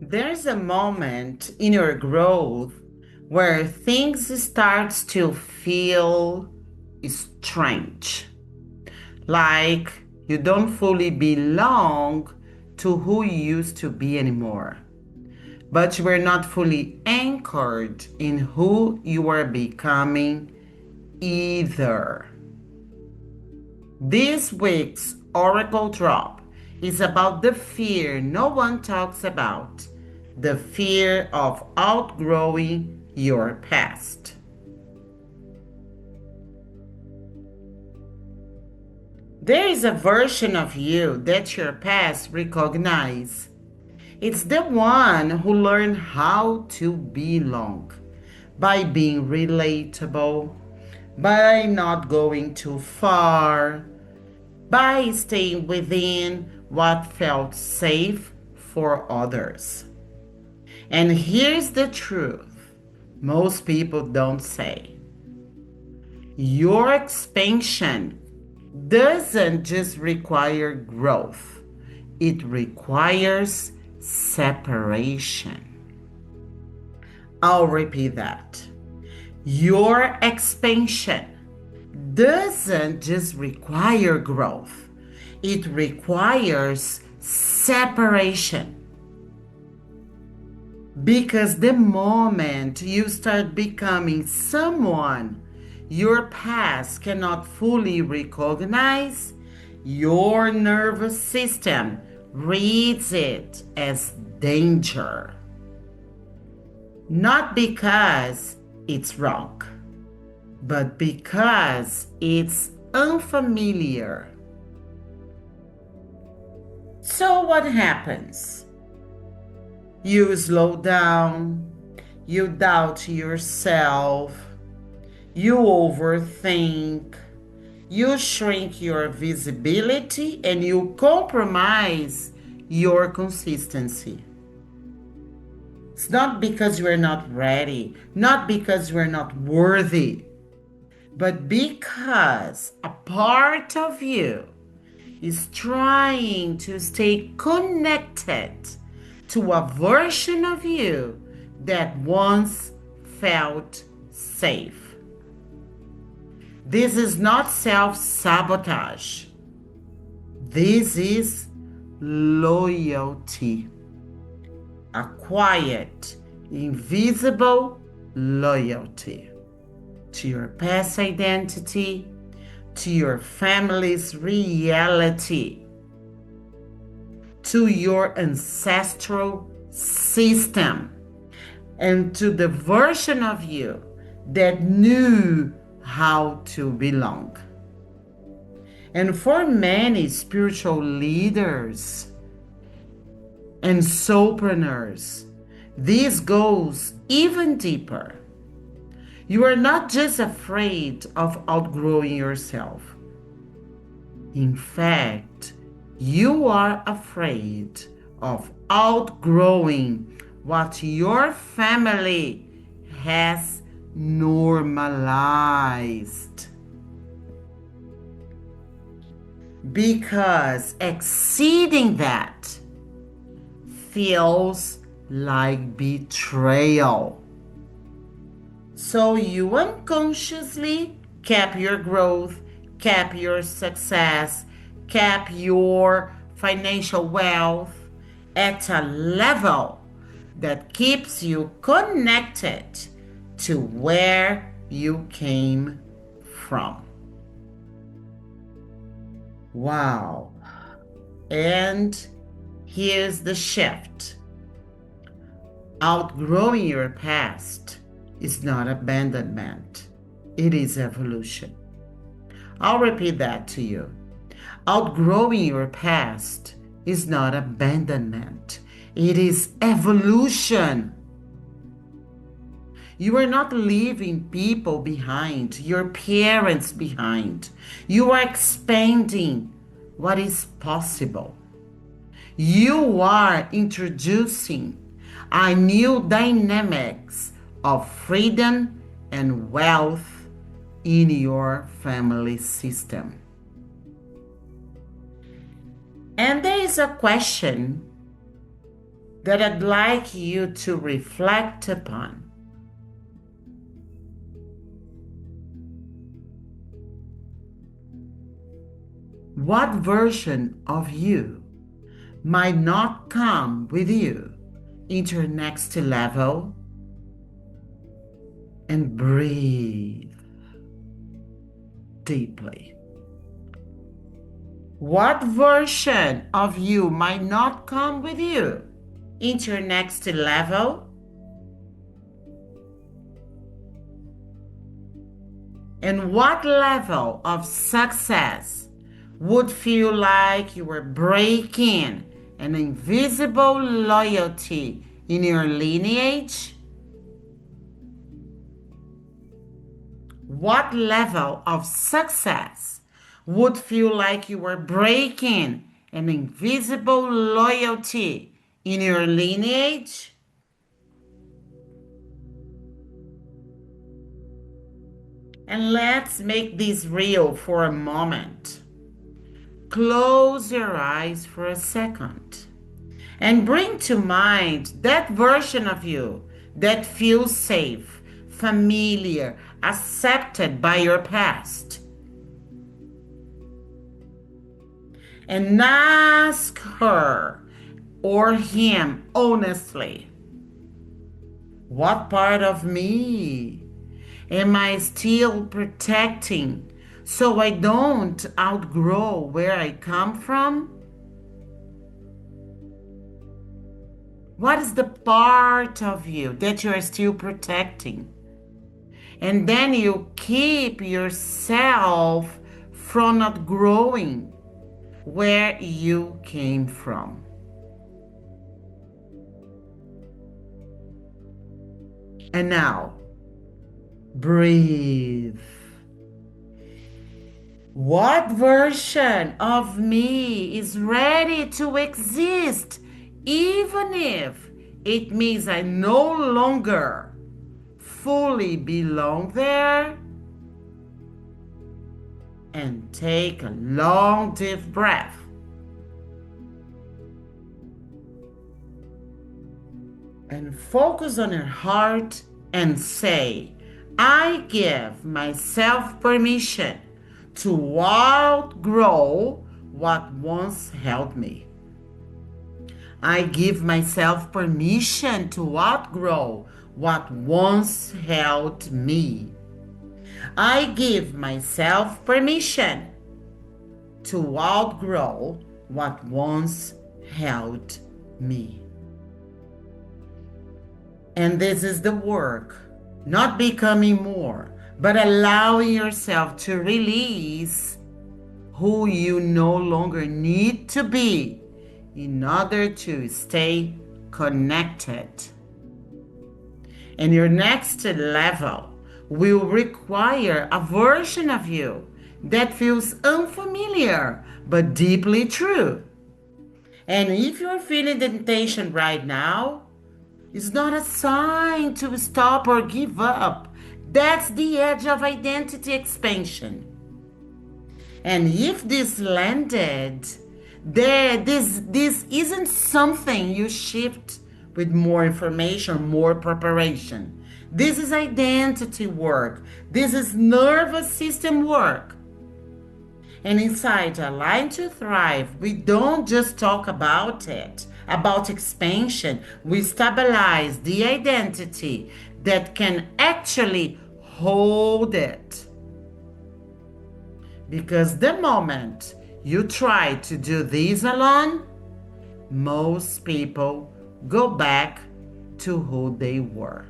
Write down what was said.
There's a moment in your growth where things starts to feel strange, like you don't fully belong to who you used to be anymore. But you were not fully anchored in who you were becoming either. This week's Oracle Drop is about the fear no one talks about, the fear of outgrowing your past. There is a version of you that your past recognizes. It's the one who learned how to belong by being relatable, by not going too far, by staying within what felt safe for others. And here's the truth most people don't say: your expansion doesn't just require growth, it requires separation. I'll repeat that. Your expansion doesn't just require growth, it requires separation. Because the moment you start becoming someone your past cannot fully recognize, your nervous system reads it as danger. Not because it's wrong, but because it's unfamiliar. So, what happens? You slow down, you doubt yourself, you overthink, you shrink your visibility, and you compromise your consistency. It's not because you are not ready, not because you are not worthy, but because a part of you is trying to stay connected to a version of you that once felt safe. This is not self-sabotage. This is loyalty. A quiet, invisible loyalty to your past identity, to your family's reality, to your ancestral system, and to the version of you that knew how to belong. And for many spiritual leaders and soulpreneurs, this goes even deeper. You are not just afraid of outgrowing yourself. In fact, you are afraid of outgrowing what your family has normalized. Because exceeding that feels like betrayal. So you unconsciously cap your growth, cap your success, cap your financial wealth at a level that keeps you connected to where you came from. Wow. And here's the shift: outgrowing your past is not abandonment, it is evolution. I'll repeat that to you. Outgrowing your past is not abandonment, it is evolution. You are not leaving people behind, your parents behind. You are expanding what is possible. You are introducing a new dynamics of freedom and wealth in your family system. And there is a question that I'd like you to reflect upon. What version of you might not come with you into your next level? And breathe deeply. What version of you might not come with you into your next level? And what level of success would feel like you were breaking an invisible loyalty in your lineage? What level of success would feel like you were breaking an invisible loyalty in your lineage? And let's make this real for a moment. Close your eyes for a second and bring to mind that version of you that feels safe, familiar, accepted by your past. And ask her or him honestly, what part of me am I still protecting so I don't outgrow where I come from? What is the part of you that you are still protecting? And then you keep yourself from not growing where you came from. And now, breathe. What version of me is ready to exist, even if it means I no longer fully belong there? And take a long, deep breath. And focus on your heart and say, I give myself permission to outgrow what once held me. I give myself permission to outgrow what once held me. I give myself permission to outgrow what once held me. And this is the work, not becoming more, but allowing yourself to release who you no longer need to be in order to stay connected. And your next level will require a version of you that feels unfamiliar but deeply true. And if you're feeling the tension right now, it's not a sign to stop or give up. That's the edge of identity expansion. And if this landed, this isn't something you shift with more information, more preparation. This is identity work. This is nervous system work. And inside Align to Thrive, we don't just talk about it, about expansion. We stabilize the identity that can actually hold it. Because the moment you try to do this alone, most people go back to who they were.